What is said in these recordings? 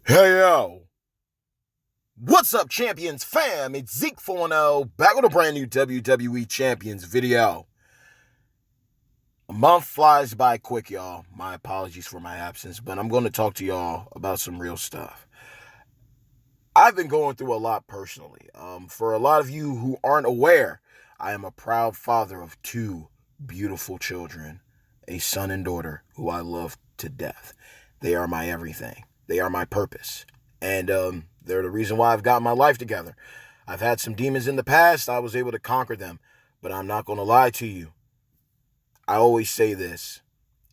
Hey yo, what's up, Champions fam? It's Zeke 4-0 back with a brand new WWE Champions video. A month flies by quick, y'all. My apologies for my absence, but I'm going to talk to y'all about some real stuff. I've been going through a lot personally. For a lot of you who aren't aware, I am a proud father of two beautiful children, a son and daughter who I love to death. They are my everything. They are my purpose. And they're the reason why I've got my life together. I've had some demons in the past. I was able to conquer them. But I'm not going to lie to you. I always say this.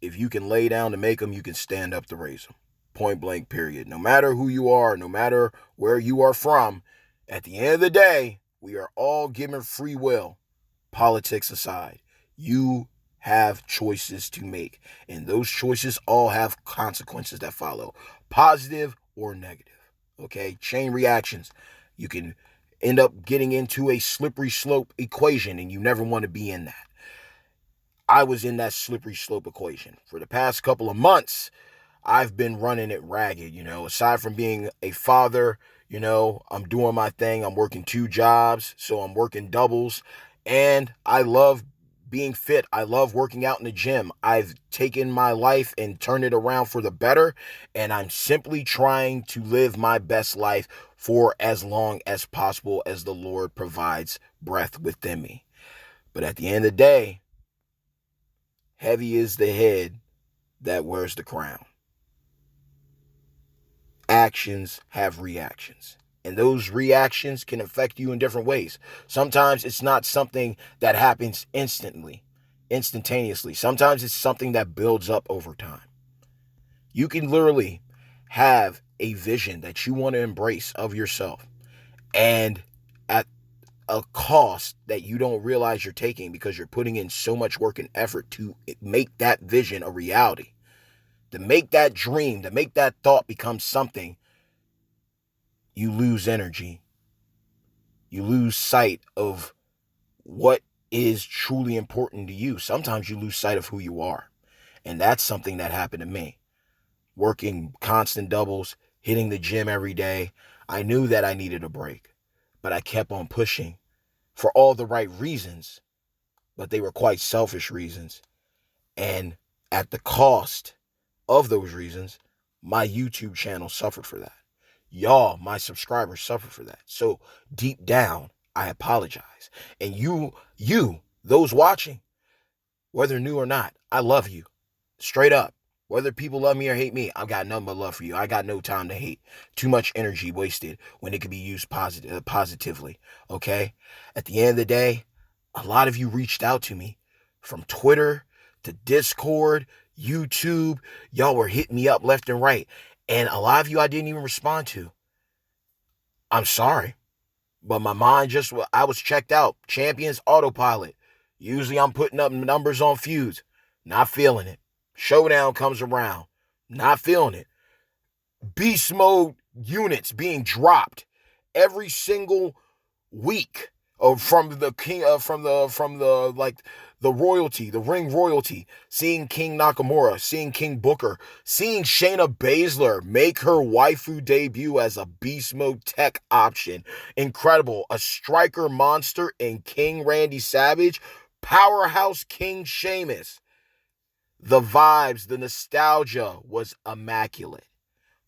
If you can lay down to make them, you can stand up to raise them. Point blank, period. No matter who you are, no matter where you are from, at the end of the day, we are all given free will. Politics aside, you have choices to make, and those choices all have consequences that follow, positive or negative. Okay, chain reactions. You can end up getting into a slippery slope equation, and you never want to be in that. I was in that slippery slope equation for the past couple of months. I've been running it ragged, aside from being a father, I'm doing my thing. I'm working two jobs, so I'm working doubles, and I love being fit. I love working out in the gym. I've taken my life and turned it around for the better, and I'm simply trying to live my best life for as long as possible as the Lord provides breath within me. But at the end of the day, heavy is the head that wears the crown. Actions have reactions. And those reactions can affect you in different ways. Sometimes it's not something that happens instantaneously. Sometimes it's something that builds up over time. You can literally have a vision that you want to embrace of yourself, and at a cost that you don't realize you're taking because you're putting in so much work and effort to make that vision a reality, to make that dream, to make that thought become something. You lose energy. You lose sight of what is truly important to you. Sometimes you lose sight of who you are. And that's something that happened to me. Working constant doubles, hitting the gym every day. I knew that I needed a break, but I kept on pushing for all the right reasons, but they were quite selfish reasons. And at the cost of those reasons, my YouTube channel suffered for that. Y'all, my subscribers, suffer for that. So deep down, I apologize. And those watching, whether new or not, I love you. Straight up. Whether people love me or hate me, I've got nothing but love for you. I got no time to hate. Too much energy wasted when it could be used positively. Okay? At the end of the day, a lot of you reached out to me from Twitter to Discord, YouTube. Y'all were hitting me up left and right. And a lot of you I didn't even respond to. I'm sorry. But my mind I was checked out. Champions autopilot. Usually I'm putting up numbers on feuds. Not feeling it. Showdown comes around. Not feeling it. Beast mode units being dropped every single week from the king from the like the royalty, the ring royalty, seeing King Nakamura, seeing King Booker, seeing Shayna Baszler make her waifu debut as a beast mode tech option. Incredible. A striker monster in King Randy Savage, powerhouse King Sheamus. The vibes, the nostalgia was immaculate.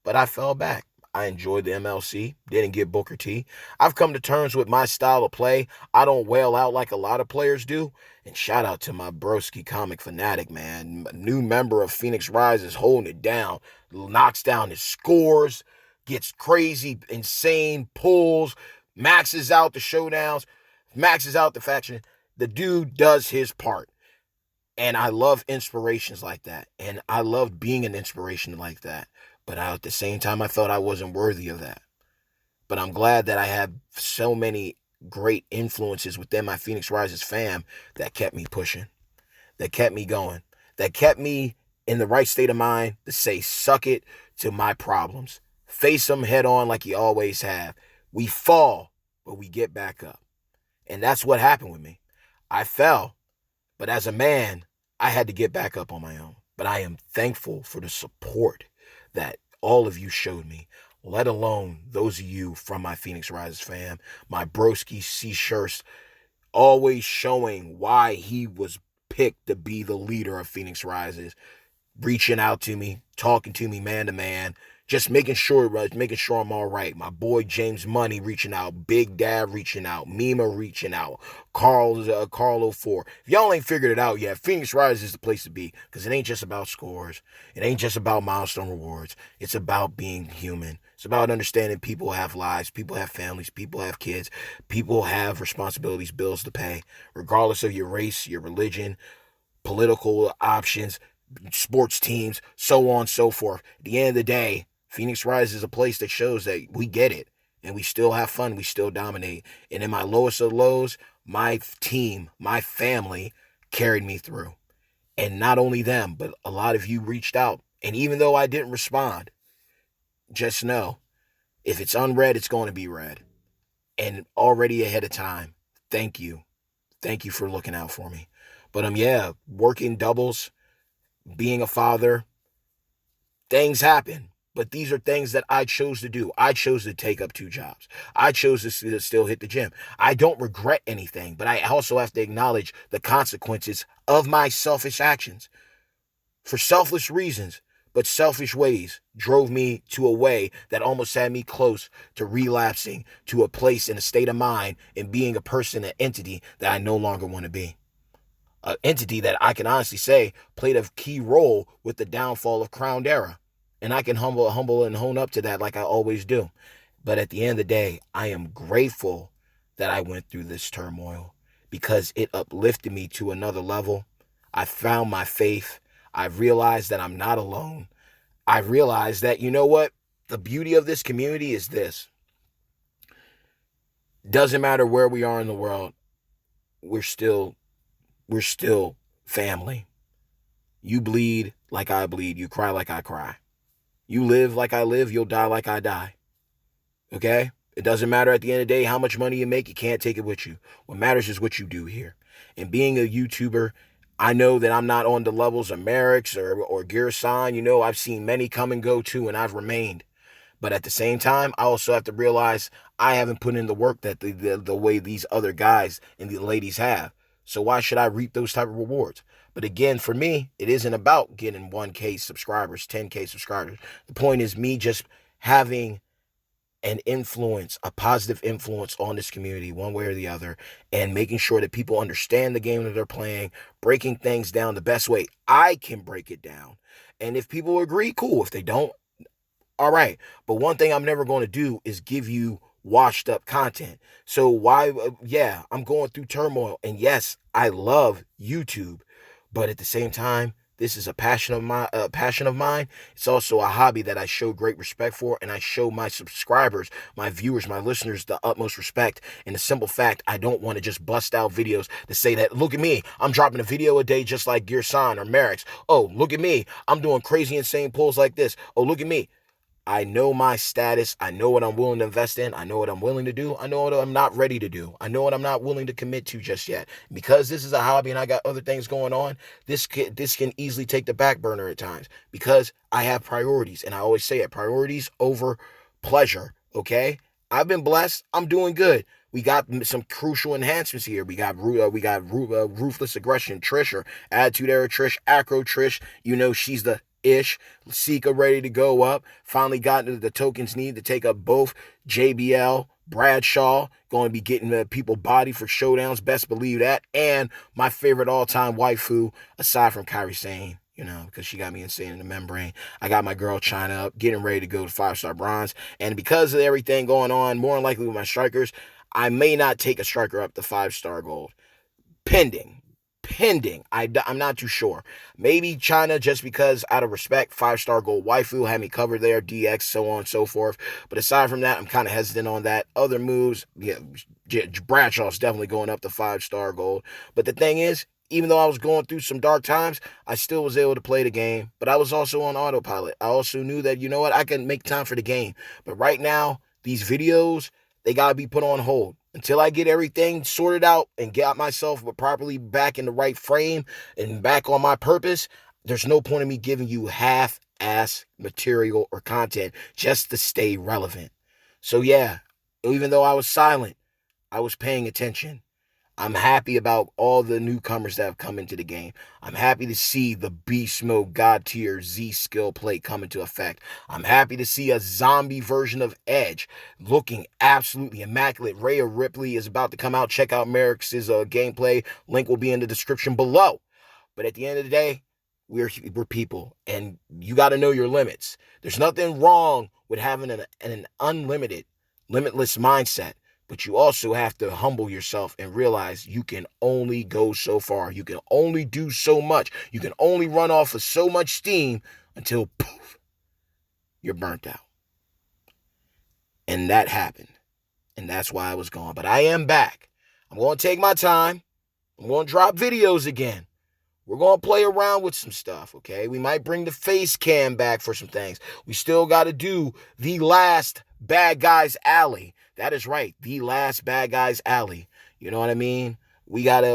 But I fell back. I enjoyed the MLC, didn't get Booker T. I've come to terms with my style of play. I don't wail out like a lot of players do. And shout out to my broski comic fanatic, man. A new member of Phoenix Rise is holding it down, knocks down his scores, gets crazy, insane pulls, maxes out the showdowns, maxes out the faction. The dude does his part. And I love inspirations like that. And I loved being an inspiration like that. But at the same time, I felt I wasn't worthy of that. But I'm glad that I have so many great influences within my Phoenix Rises fam that kept me pushing, that kept me going, that kept me in the right state of mind to say, suck it to my problems. Face them head on like you always have. We fall, but we get back up. And that's what happened with me. I fell, but as a man, I had to get back up on my own. But I am thankful for the support that all of you showed me. let alone those of you from my Phoenix Rising fam, my broski C-shirts, always showing why he was picked to be the leader of Phoenix Rises, reaching out to me, talking to me man to man, just making sure I'm all right. My boy James Money reaching out, Big Dad reaching out, Mima reaching out, Carlo 4. If y'all ain't figured it out yet, Phoenix Rise is the place to be, because it ain't just about scores. It ain't just about milestone rewards. It's about being human. It's about understanding people have lives, people have families, people have kids, people have responsibilities, bills to pay, regardless of your race, your religion, political options, sports teams, so on and so forth. At the end of the day, Phoenix Rise is a place that shows that we get it and we still have fun, we still dominate. And in my lowest of lows, my team, my family carried me through. And not only them, but a lot of you reached out. And even though I didn't respond, just know, if it's unread, it's going to be read. And already ahead of time, thank you. Thank you for looking out for me. But yeah, working doubles, being a father, things happen. But these are things that I chose to do. I chose to take up 2 jobs. I chose to still hit the gym. I don't regret anything, but I also have to acknowledge the consequences of my selfish actions. For selfless reasons, but selfish ways drove me to a way that almost had me close to relapsing to a place in a state of mind and being a person, an entity that I no longer want to be. An entity that I can honestly say played a key role with the downfall of Crown Era. And I can humble and hone up to that like I always do. But at the end of the day, I am grateful that I went through this turmoil because it uplifted me to another level. I found my faith. I realized that I'm not alone. I realized that, you know what? The beauty of this community is this. Doesn't matter where we are in the world, we're still family. You bleed like I bleed. You cry like I cry. You live like I live. You'll die like I die. Okay? It doesn't matter at the end of the day how much money you make. You can't take it with you. What matters is what you do here. And being a YouTuber, I know that I'm not on the levels of Merrick's or Gearsign. You know, I've seen many come and go too, and I've remained. But at the same time, I also have to realize I haven't put in the work that the way these other guys and the ladies have. So why should I reap those type of rewards? But again, for me, it isn't about getting 1K subscribers, 10K subscribers. The point is me just having an influence, a positive influence on this community one way or the other, and making sure that people understand the game that they're playing, breaking things down the best way I can break it down. And if people agree, cool. If they don't, all right. But one thing I'm never going to do is give you washed up content. So yeah, I'm going through turmoil. And yes, I love YouTube. But at the same time, this is a passion of mine. It's also a hobby that I show great respect for, and I show my subscribers, my viewers, my listeners the utmost respect. And the simple fact, I don't want to just bust out videos to say that, look at me, I'm dropping a video a day just like Gearsign or Merrick's. Oh, look at me, I'm doing crazy insane pulls like this. Oh, look at me. I know my status. I know what I'm willing to invest in. I know what I'm willing to do. I know what I'm not ready to do. I know what I'm not willing to commit to just yet. Because this is a hobby and I got other things going on, this can easily take the back burner at times because I have priorities. And I always say it, priorities over pleasure, okay? I've been blessed. I'm doing good. We got some crucial enhancements here. We got Ruthless Aggression, Trish, or Attitude Era Trish, Acro Trish. You know, she's the ish. Sika ready to go up. Finally got into the tokens need to take up both. JBL, Bradshaw, going to be getting people body for showdowns. Best believe that. And my favorite all-time waifu, aside from Kairi Sane, you know, because she got me insane in the membrane. I got my girl China up, getting ready to go to 5-star bronze. And because of everything going on, more than likely with my strikers, I may not take a striker up to 5-star gold. Pending. I'm not too sure. Maybe China, just because out of respect, 5-star gold waifu had me covered there, DX, so on and so forth. But aside from that, I'm kind of hesitant on that. Other moves, yeah, Bradshaw's definitely going up to 5-star gold. But the thing is, even though I was going through some dark times, I still was able to play the game. But I was also on autopilot. I also knew that, you know what, I can make time for the game. But right now, these videos, they got to be put on hold. Until I get everything sorted out and get myself properly back in the right frame and back on my purpose, there's no point in me giving you ass material or content just to stay relevant. So yeah, even though I was silent, I was paying attention. I'm happy about all the newcomers that have come into the game. I'm happy to see the beast mode god tier Z skill plate come into effect. I'm happy to see a zombie version of Edge looking absolutely immaculate. Rhea Ripley is about to come out. Check out Merrick's gameplay. Link will be in the description below. But at the end of the day, we're people, and you got to know your limits. There's nothing wrong with having an unlimited, limitless mindset. But you also have to humble yourself and realize you can only go so far. You can only do so much. You can only run off of so much steam until poof, you're burnt out. And that happened. And that's why I was gone. But I am back. I'm going to take my time. I'm going to drop videos again. We're going to play around with some stuff, okay? We might bring the face cam back for some things. We still got to do the last Bad Guys Alley. That is right, the last Bad Guys Alley. You know what I mean? We gotta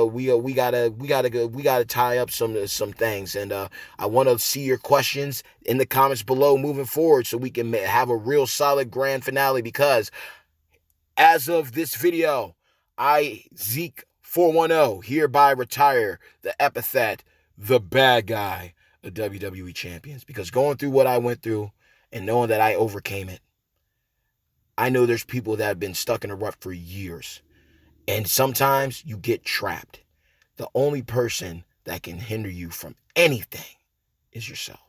tie up some things, and I want to see your questions in the comments below moving forward, so we can have a real solid grand finale. Because as of this video, I Zeke410 hereby retire the epithet the bad guy of WWE Champions. Because going through what I went through and knowing that I overcame it, I know there's people that have been stuck in a rut for years. And sometimes you get trapped. The only person that can hinder you from anything is yourself.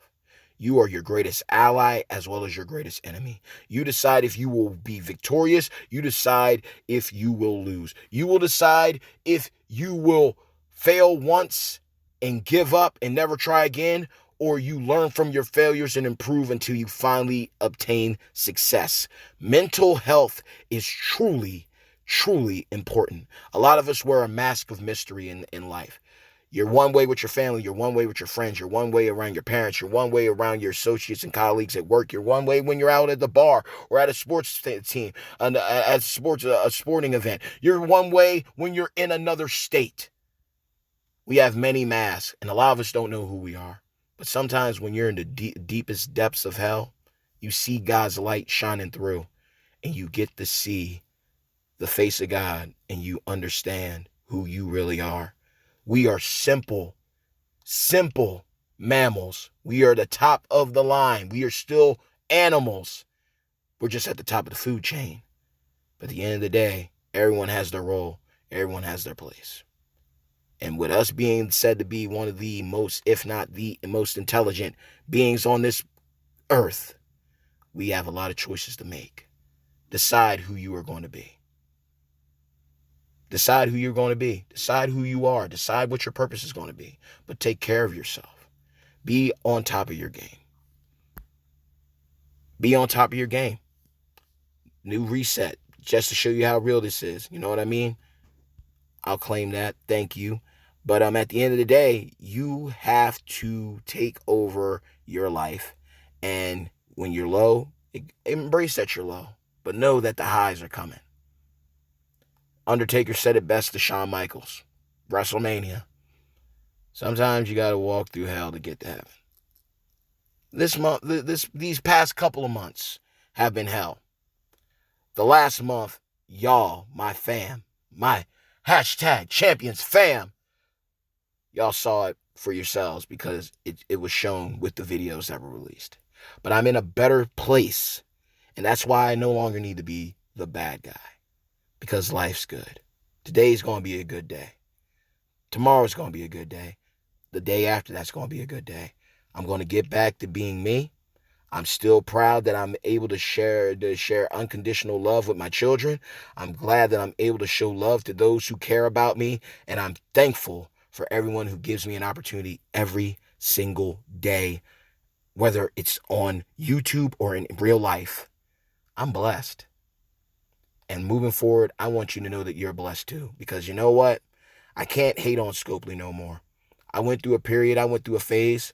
You are your greatest ally as well as your greatest enemy. You decide if you will be victorious. You decide if you will lose. You will decide if you will fail once and give up and never try again, or you learn from your failures and improve until you finally obtain success. Mental health is truly, truly important. A lot of us wear a mask of mystery in life. You're one way with your family. You're one way with your friends. You're one way around your parents. You're one way around your associates and colleagues at work. You're one way when you're out at the bar or at a sports team, at a sporting event. You're one way when you're in another state. We have many masks, and a lot of us don't know who we are. But sometimes when you're in the deepest depths of hell, you see God's light shining through, and you get to see the face of God, and you understand who you really are. We are simple mammals. We are the top of the line. We are still animals. We're just at the top of the food chain. But at the end of the day, everyone has their role. Everyone has their place. And with us being said to be one of the most, if not the most intelligent beings on this earth, we have a lot of choices to make. Decide who you are going to be. Decide who you're going to be. Decide who you are. Decide what your purpose is going to be. But take care of yourself. Be on top of your game. Be on top of your game. New reset, just to show you how real this is. You know what I mean? I'll claim that. Thank you. But at the end of the day, you have to take over your life. And when you're low, embrace that you're low. But know that the highs are coming. Undertaker said it best to Shawn Michaels. WrestleMania. Sometimes you got to walk through hell to get to heaven. These past couple of months have been hell. The last month, y'all, my fam, my #champions fam, y'all saw it for yourselves because it was shown with the videos that were released. But I'm in a better place, and that's why I no longer need to be the bad guy, because life's good. Today's going to be a good day. Tomorrow's going to be a good day. The day after that's going to be a good day. I'm going to get back to being me. I'm still proud that I'm able to share unconditional love with my children. I'm glad that I'm able to show love to those who care about me, and I'm thankful for everyone who gives me an opportunity every single day, whether it's on YouTube or in real life. I'm blessed. And moving forward, I want you to know that you're blessed too, because you know what? I can't hate on Scopely no more. I went through a period, I went through a phase,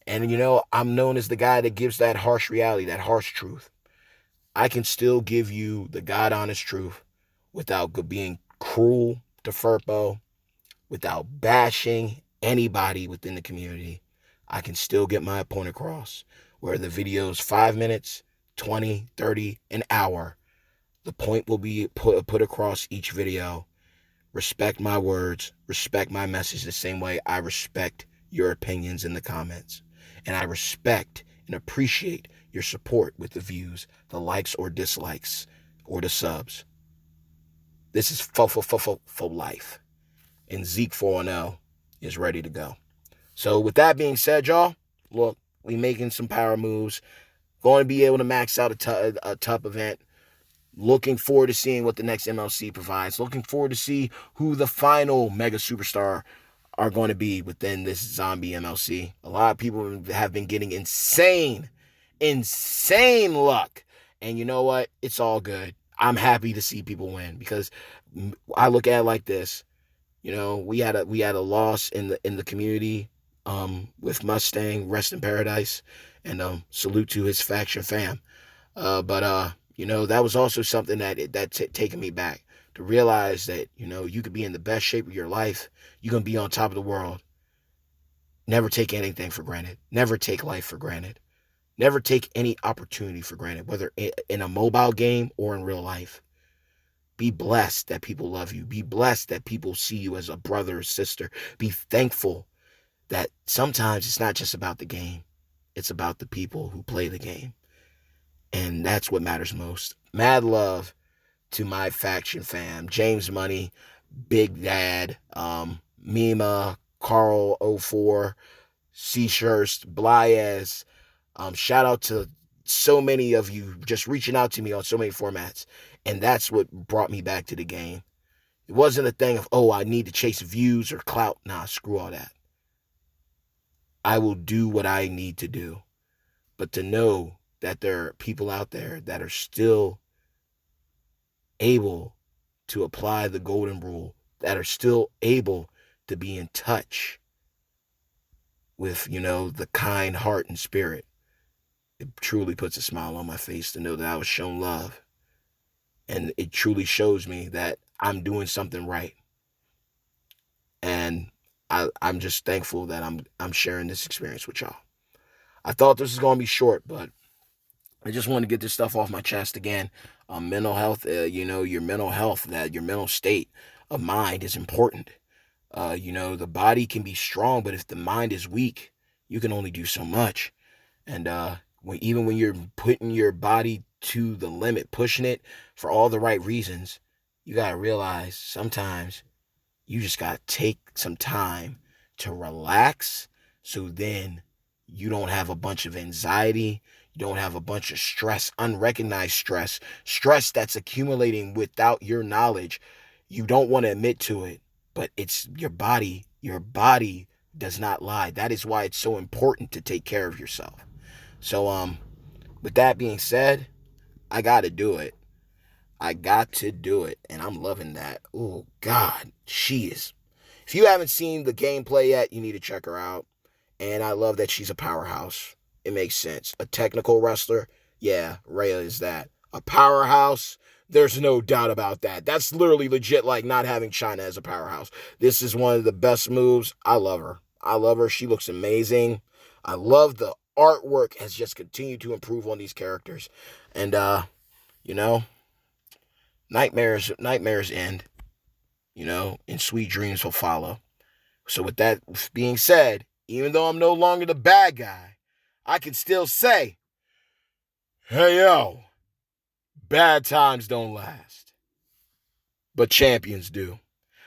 and I'm known as the guy that gives that harsh reality, that harsh truth. I can still give you the God-honest truth without being cruel to Furpo, without bashing anybody within the community. I can still get my point across where the video's 5 minutes, 20, 30, an hour. The point will be put across each video. Respect my words, respect my message the same way I respect your opinions in the comments. And I respect and appreciate your support with the views, the likes or dislikes, or the subs. This is for life. And Zeke 4-0 is ready to go. So with that being said, y'all, look, we making some power moves. Going to be able to max out a top event. Looking forward to seeing what the next MLC provides. Looking forward to see who the final mega superstar are going to be within this zombie MLC. A lot of people have been getting insane luck. And you know what? It's all good. I'm happy to see people win because I look at it like this. You know, we had a loss in the community with Mustang, rest in paradise, and salute to his faction fam. But you know, that was also something that taken me back to realize that, you know, you could be in the best shape of your life. You're going to be on top of the world. Never take anything for granted. Never take life for granted. Never take any opportunity for granted, whether in a mobile game or in real life. Be blessed that people love you. Be blessed that people see you as a brother or sister. Be thankful that sometimes it's not just about the game. It's about the people who play the game. And that's what matters most. Mad love to my faction fam. James Money, Big Dad, Mima, Carl04, C-Shirst, Blyaz. Shout out to so many of you just reaching out to me on so many formats. And that's what brought me back to the game. It wasn't a thing of, oh, I need to chase views or clout. Nah, screw all that. I will do what I need to do. But to know that there are people out there that are still able to apply the golden rule, that are still able to be in touch with, you know, the kind heart and spirit. It truly puts a smile on my face to know that I was shown love. And it truly shows me that I'm doing something right. And I'm just thankful that I'm sharing this experience with y'all. I thought this was going to be short, but I just want to get this stuff off my chest again. Mental health, you know, your mental health, that your mental state of mind is important. You know, the body can be strong, but if the mind is weak, you can only do so much. And even when you're putting your body to the limit, pushing it for all the right reasons, you got to realize sometimes you just got to take some time to relax so then you don't have a bunch of anxiety. You don't have a bunch of stress, unrecognized stress that's accumulating without your knowledge. You don't want to admit to it, but it's your body. Your body does not lie. That is why it's so important to take care of yourself. So, with that being said, I got to do it. I got to do it, and I'm loving that. Oh, God, she is. If you haven't seen the gameplay yet, you need to check her out. And I love that she's a powerhouse. It makes sense. A technical wrestler, yeah, Rhea is that. A powerhouse, there's no doubt about that. That's literally legit like not having China as a powerhouse. This is one of the best moves. I love her. I love her. She looks amazing. I love the artwork has just continued to improve on these characters. And, you know, nightmares end, you know, and sweet dreams will follow. So with that being said, even though I'm no longer the bad guy, I can still say, hey, yo, bad times don't last, but champions do.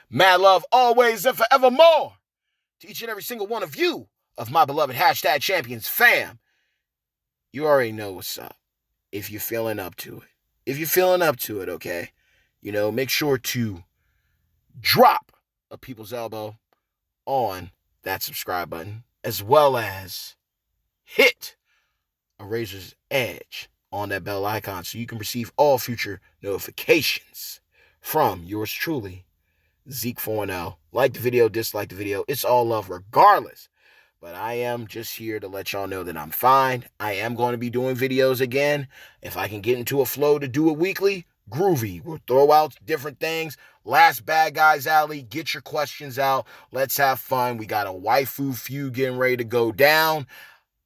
Mad love always and forevermore to each and every single one of you of my beloved #champions fam. You already know what's up if you're feeling up to it. If you're feeling up to it, okay, you know, make sure to drop a people's elbow on that subscribe button, as well as hit a razor's edge on that bell icon so you can receive all future notifications from yours truly, Zeke 4-0. Like the video, dislike the video. It's all love regardless. But I am just here to let y'all know that I'm fine. I am going to be doing videos again. If I can get into a flow to do it weekly, groovy. We'll throw out different things. Last Bad Guys Alley, get your questions out. Let's have fun. We got a waifu feud getting ready to go down.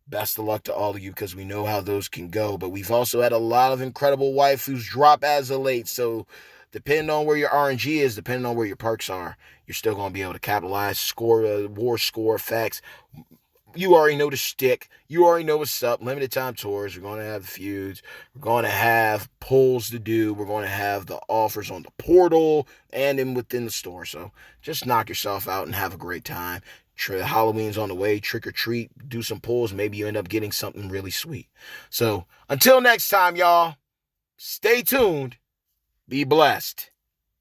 Best of luck to all of you because we know how those can go. But we've also had a lot of incredible waifus drop as of late. So depending on where your RNG is, depending on where your perks are, you're still going to be able to capitalize, score, war score effects. You already know the shtick. You already know what's up. Limited time tours. We're going to have feuds. We're going to have pulls to do. We're going to have the offers on the portal and in within the store. So just knock yourself out and have a great time. Halloween's on the way. Trick or treat. Do some pulls. Maybe you end up getting something really sweet. So until next time, y'all, stay tuned. Be blessed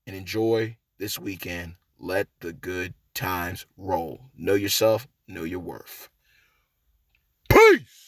and enjoy this weekend. Let the good times roll. Know yourself. Know your worth. Peace!